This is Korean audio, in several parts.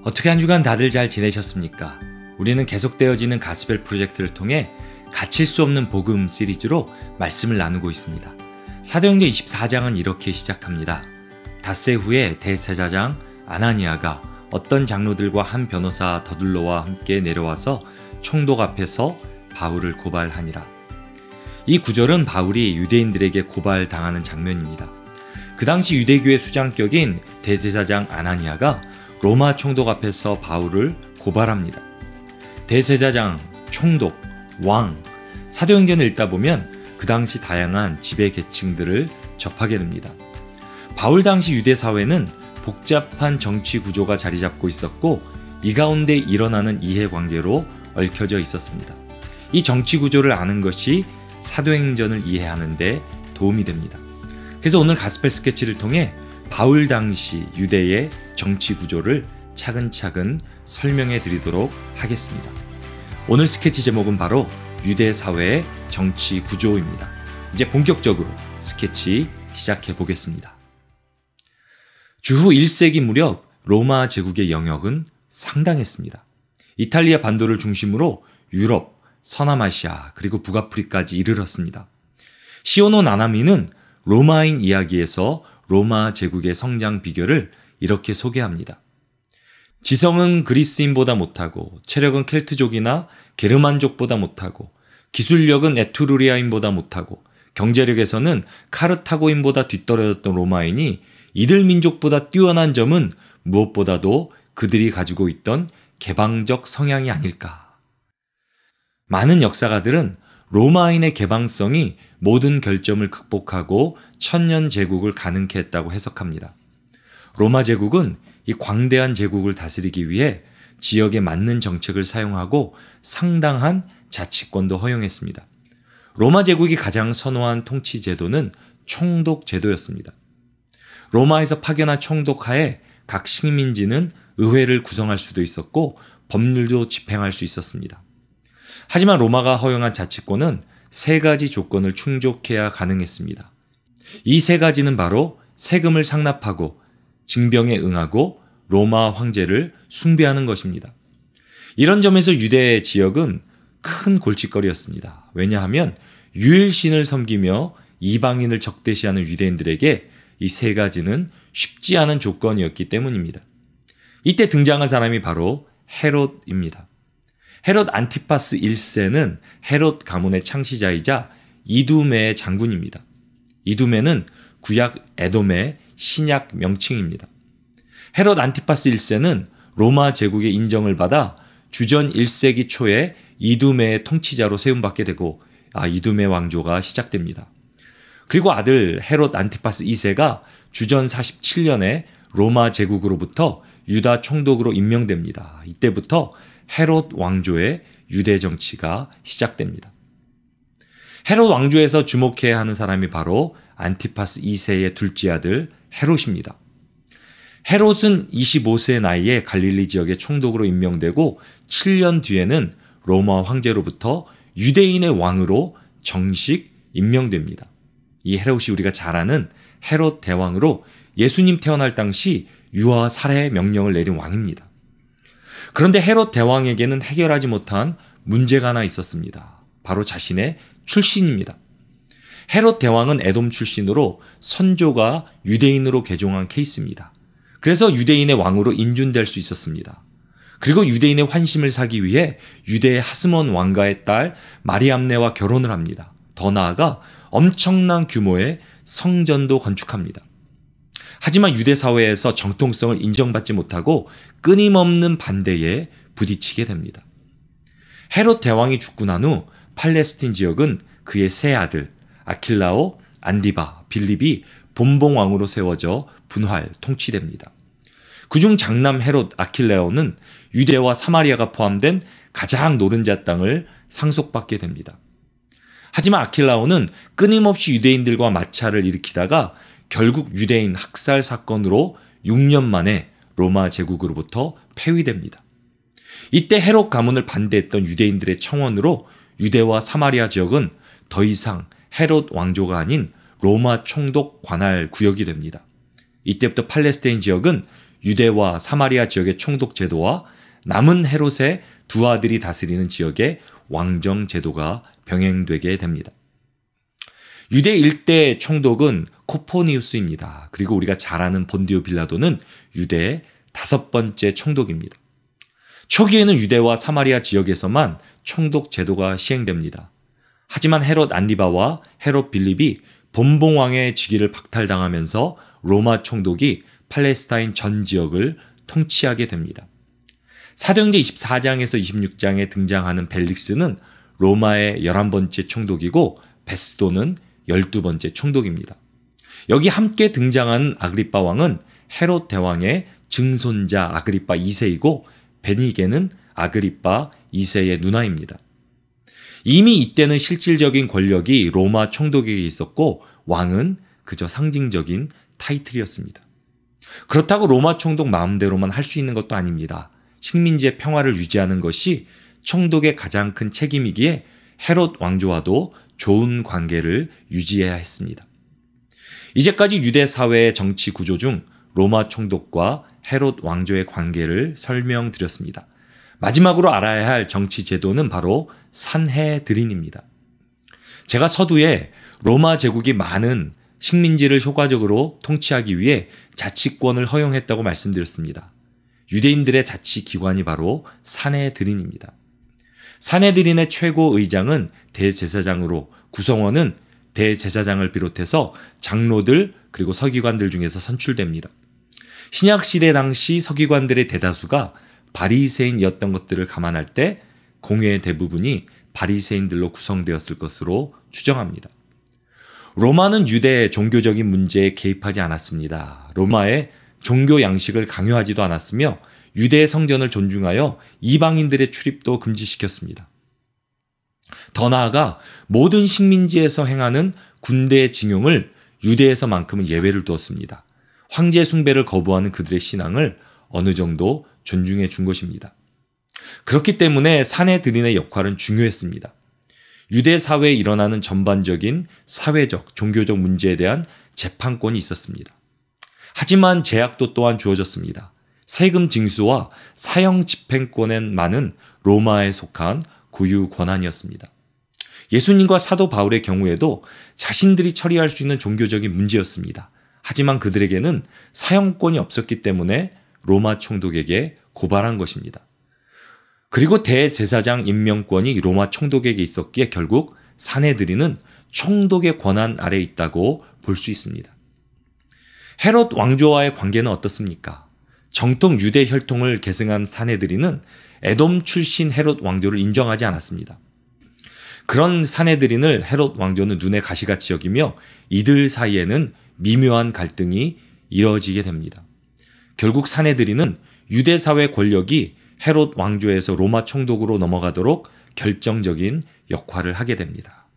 어떻게 한 주간 다들 잘 지내셨습니까? 우리는 계속되어지는 가스펠 프로젝트를 통해 갇힐 수 없는 복음 시리즈로 말씀을 나누고 있습니다. 사도행전 24장은 이렇게 시작합니다. 닷새 후에 대제사장 아나니아가 어떤 장로들과 한 변호사 더둘로와 함께 내려와서 총독 앞에서 바울을 고발하니라. 이 구절은 바울이 유대인들에게 고발당하는 장면입니다. 그 당시 유대교의 수장격인 대제사장 아나니아가 로마 총독 앞에서 바울을 고발합니다. 대제사장, 총독, 왕, 사도행전을 읽다 보면 그 당시 다양한 지배 계층들을 접하게 됩니다. 바울 당시 유대 사회는 복잡한 정치 구조가 자리 잡고 있었고 이 가운데 일어나는 이해관계로 얽혀져 있었습니다. 이 정치 구조를 아는 것이 사도행전을 이해하는 데 도움이 됩니다. 그래서 오늘 가스펠 스케치를 통해 바울 당시 유대의 정치 구조를 차근차근 설명해 드리도록 하겠습니다. 오늘 스케치 제목은 바로 유대 사회의 정치 구조입니다. 이제 본격적으로 스케치 시작해 보겠습니다. 주후 1세기 무렵 로마 제국의 영역은 상당했습니다. 이탈리아 반도를 중심으로 유럽, 서남아시아 그리고 북아프리까지 이르렀습니다. 시오노 나나미는 로마인 이야기에서 로마 제국의 성장 비결을 이렇게 소개합니다. 지성은 그리스인보다 못하고 체력은 켈트족이나 게르만족보다 못하고 기술력은 에투루리아인보다 못하고 경제력에서는 카르타고인보다 뒤떨어졌던 로마인이 이들 민족보다 뛰어난 점은 무엇보다도 그들이 가지고 있던 개방적 성향이 아닐까. 많은 역사가들은 로마인의 개방성이 모든 결점을 극복하고 천년 제국을 가능케 했다고 해석합니다. 로마 제국은 이 광대한 제국을 다스리기 위해 지역에 맞는 정책을 사용하고 상당한 자치권도 허용했습니다. 로마 제국이 가장 선호한 통치 제도는 총독 제도였습니다. 로마에서 파견한 총독 하에 각 식민지는 의회를 구성할 수도 있었고 법률도 집행할 수 있었습니다. 하지만 로마가 허용한 자치권은 세 가지 조건을 충족해야 가능했습니다. 이 세 가지는 바로 세금을 상납하고 징병에 응하고 로마 황제를 숭배하는 것입니다. 이런 점에서 유대 지역은 큰 골칫거리였습니다. 왜냐하면 유일신을 섬기며 이방인을 적대시하는 유대인들에게 이 세 가지는 쉽지 않은 조건이었기 때문입니다. 이때 등장한 사람이 바로 헤롯입니다. 헤롯 안티파스 1세는 헤롯 가문의 창시자이자 이두메의 장군입니다. 이두메는 구약 에돔의 신약 명칭입니다. 헤롯 안티파스 1세는 로마 제국의 인정을 받아 주전 1세기 초에 이두메의 통치자로 세움받게 되고 이두메 왕조가 시작됩니다. 그리고 아들 헤롯 안티파스 2세가 주전 47년에 로마 제국으로부터 유다 총독으로 임명됩니다. 이때부터 헤롯 왕조의 유대 정치가 시작됩니다. 헤롯 왕조에서 주목해야 하는 사람이 바로 안티파스 2세의 둘째 아들 헤롯입니다. 헤롯은 25세의 나이에 갈릴리 지역의 총독으로 임명되고 7년 뒤에는 로마 황제로부터 유대인의 왕으로 정식 임명됩니다. 이 헤롯이 우리가 잘 아는 헤롯 대왕으로 예수님 태어날 당시 유아 살해 명령을 내린 왕입니다. 그런데 헤롯 대왕에게는 해결하지 못한 문제가 하나 있었습니다. 바로 자신의 출신입니다. 헤롯 대왕은 에돔 출신으로 선조가 유대인으로 개종한 케이스입니다. 그래서 유대인의 왕으로 인준될 수 있었습니다. 그리고 유대인의 환심을 사기 위해 유대의 하스몬 왕가의 딸 마리암네와 결혼을 합니다. 더 나아가 엄청난 규모의 성전도 건축합니다. 하지만 유대 사회에서 정통성을 인정받지 못하고 끊임없는 반대에 부딪히게 됩니다. 헤롯 대왕이 죽고 난 후 팔레스틴 지역은 그의 세 아들 아킬라오, 안디바, 빌립이 본봉왕으로 세워져 분할 통치됩니다. 그중 장남 헤롯 아킬레오는 유대와 사마리아가 포함된 가장 노른자 땅을 상속받게 됩니다. 하지만 아킬라오는 끊임없이 유대인들과 마찰을 일으키다가 결국 유대인 학살 사건으로 6년 만에 로마 제국으로부터 폐위됩니다. 이때 헤롯 가문을 반대했던 유대인들의 청원으로 유대와 사마리아 지역은 더 이상 헤롯 왕조가 아닌 로마 총독 관할 구역이 됩니다. 이때부터 팔레스타인 지역은 유대와 사마리아 지역의 총독 제도와 남은 헤롯의 두 아들이 다스리는 지역의 왕정 제도가 병행되게 됩니다. 유대 일대 총독은 코포니우스입니다. 그리고 우리가 잘 아는 본디오 빌라도는 유대의 5번째 총독입니다. 초기에는 유대와 사마리아 지역에서만 총독 제도가 시행됩니다. 하지만 헤롯 안디바와 헤롯 빌립이 본봉왕의 직위를 박탈당하면서 로마 총독이 팔레스타인 전 지역을 통치하게 됩니다. 사도행전 24장에서 26장에 등장하는 벨릭스는 로마의 11번째 총독이고 베스도는 12번째 총독입니다. 여기 함께 등장하는 아그리빠 왕은 헤롯 대왕의 증손자 아그리빠 2세이고 베니게는 아그리빠 2세의 누나입니다. 이미 이때는 실질적인 권력이 로마 총독에게 있었고 왕은 그저 상징적인 타이틀이었습니다. 그렇다고 로마 총독 마음대로만 할 수 있는 것도 아닙니다. 식민지의 평화를 유지하는 것이 총독의 가장 큰 책임이기에 헤롯 왕조와도 좋은 관계를 유지해야 했습니다. 이제까지 유대 사회의 정치 구조 중 로마 총독과 헤롯 왕조의 관계를 설명드렸습니다. 마지막으로 알아야 할 정치 제도는 바로 산헤드린입니다. 제가 서두에 로마 제국이 많은 식민지를 효과적으로 통치하기 위해 자치권을 허용했다고 말씀드렸습니다. 유대인들의 자치기관이 바로 산헤드린입니다. 산헤드린의 최고 의장은 대제사장으로 구성원은 대제사장을 비롯해서 장로들 그리고 서기관들 중에서 선출됩니다. 신약시대 당시 서기관들의 대다수가 바리새인이었던 것들을 감안할 때 공회의 대부분이 바리새인들로 구성되었을 것으로 추정합니다. 로마는 유대의 종교적인 문제에 개입하지 않았습니다. 로마의 종교 양식을 강요하지도 않았으며 유대의 성전을 존중하여 이방인들의 출입도 금지시켰습니다. 더 나아가 모든 식민지에서 행하는 군대 징용을 유대에서만큼은 예외를 두었습니다. 황제 숭배를 거부하는 그들의 신앙을 어느 정도 존중해 준 것입니다. 그렇기 때문에 산헤드린의 역할은 중요했습니다. 유대 사회에 일어나는 전반적인 사회적, 종교적 문제에 대한 재판권이 있었습니다. 하지만 제약도 또한 주어졌습니다. 세금 징수와 사형 집행권에만은 로마에 속한 고유 권한이었습니다. 예수님과 사도 바울의 경우에도 자신들이 처리할 수 있는 종교적인 문제였습니다. 하지만 그들에게는 사형권이 없었기 때문에 로마 총독에게 고발한 것입니다. 그리고 대제사장 임명권이 로마 총독에게 있었기에 결국 산헤드린은 총독의 권한 아래에 있다고 볼 수 있습니다. 헤롯 왕조와의 관계는 어떻습니까? 정통 유대 혈통을 계승한 산헤드린은 에돔 출신 헤롯 왕조를 인정하지 않았습니다. 그런 산헤드린을 헤롯 왕조는 눈에 가시같이 여기며 이들 사이에는 미묘한 갈등이 이뤄지게 됩니다. 결국 산헤드린은 유대 사회 권력이 헤롯 왕조에서 로마 총독으로 넘어가도록 결정적인 역할을 하게 됩니다.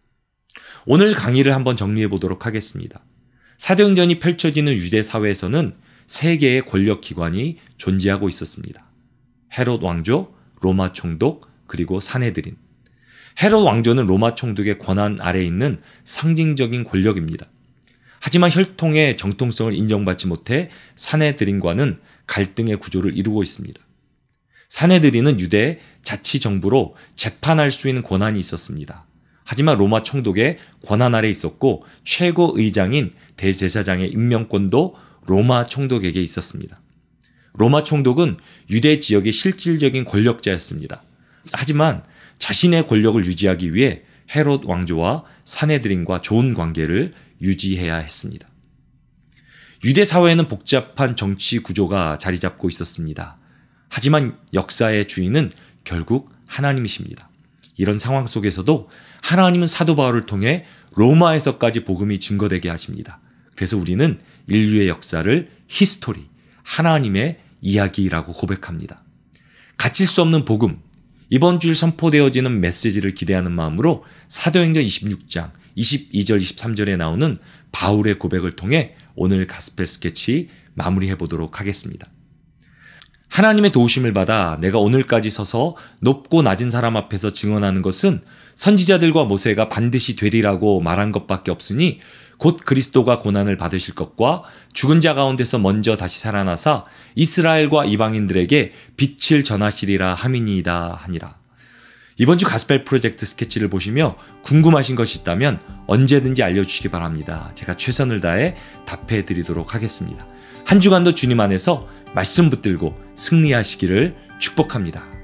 오늘 강의를 한번 정리해 보도록 하겠습니다. 사도행전이 펼쳐지는 유대 사회에서는 세 개의 권력 기관이 존재하고 있었습니다. 헤롯 왕조, 로마 총독, 그리고 산헤드린. 헤롯 왕조는 로마 총독의 권한 아래에 있는 상징적인 권력입니다. 하지만 혈통의 정통성을 인정받지 못해 산헤드린과는 갈등의 구조를 이루고 있습니다. 산헤드린은 유대 자치정부로 재판할 수 있는 권한이 있었습니다. 하지만 로마 총독의 권한 아래에 있었고 최고 의장인 대제사장의 임명권도 로마 총독에게 있었습니다. 로마 총독은 유대 지역의 실질적인 권력자였습니다. 하지만 자신의 권력을 유지하기 위해 헤롯 왕조와 산헤드린과 좋은 관계를 유지해야 했습니다. 유대 사회에는 복잡한 정치 구조가 자리 잡고 있었습니다. 하지만 역사의 주인은 결국 하나님이십니다. 이런 상황 속에서도 하나님은 사도 바울을 통해 로마에서까지 복음이 증거되게 하십니다. 그래서 우리는 인류의 역사를 히스토리, 하나님의 이야기라고 고백합니다. 갇힐 수 없는 복음, 이번 주일 선포되어지는 메시지를 기대하는 마음으로 사도행전 26장 22절 23절에 나오는 바울의 고백을 통해 오늘 가스펠 스케치 마무리해 보도록 하겠습니다. 하나님의 도우심을 받아 내가 오늘까지 서서 높고 낮은 사람 앞에서 증언하는 것은 선지자들과 모세가 반드시 되리라고 말한 것밖에 없으니 곧 그리스도가 고난을 받으실 것과 죽은 자 가운데서 먼저 다시 살아나사 이스라엘과 이방인들에게 빛을 전하시리라 함이니이다 하니라. 이번 주 가스펠 프로젝트 스케치를 보시며 궁금하신 것이 있다면 언제든지 알려주시기 바랍니다. 제가 최선을 다해 답해 드리도록 하겠습니다. 한 주간도 주님 안에서 말씀 붙들고 승리하시기를 축복합니다.